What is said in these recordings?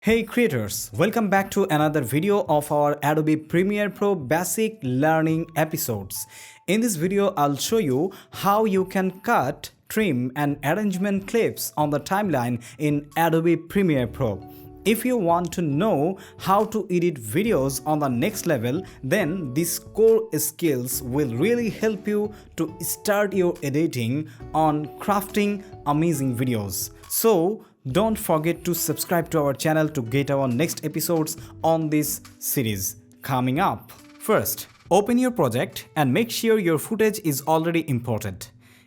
Hey creators, welcome back to another video of our Adobe Premiere Pro basic learning episodes. In this video, I'll show you how you can cut, trim and arrangement clips on the timeline in Adobe Premiere Pro. If you want to know how to edit videos on the next level, then these core skills will really help you to start your editing on crafting amazing videos. So, don't forget to subscribe to our channel to get our next episodes on this series coming up. First, open your project and make sure your footage is already imported.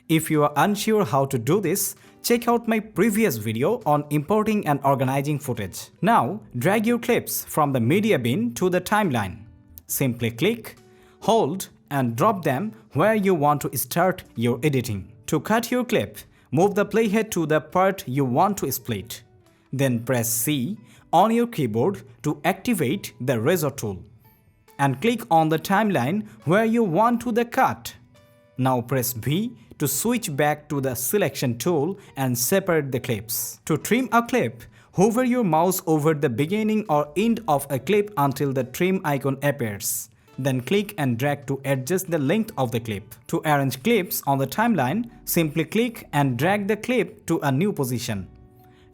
If you are unsure how to do this, check out my previous video on importing and organizing footage. Now, drag your clips from the media bin to the timeline. Simply click, hold and drop them where you want to start your editing. To cut your clip, move the playhead to the part you want to split. Then press C on your keyboard to activate the razor tool. And click on the timeline where you want to the cut. Now press B to switch back to the selection tool and separate the clips. To trim a clip, hover your mouse over the beginning or end of a clip until the trim icon appears. Then click and drag to adjust the length of the clip. To arrange clips on the timeline, simply click and drag the clip to a new position.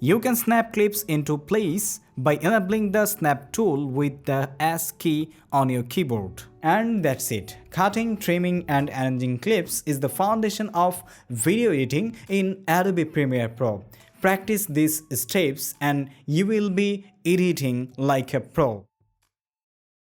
You can snap clips into place by enabling the snap tool with the S key on your keyboard. And that's it. Cutting, trimming and arranging clips is the foundation of video editing in Adobe Premiere Pro. Practice these steps and you will be editing like a pro.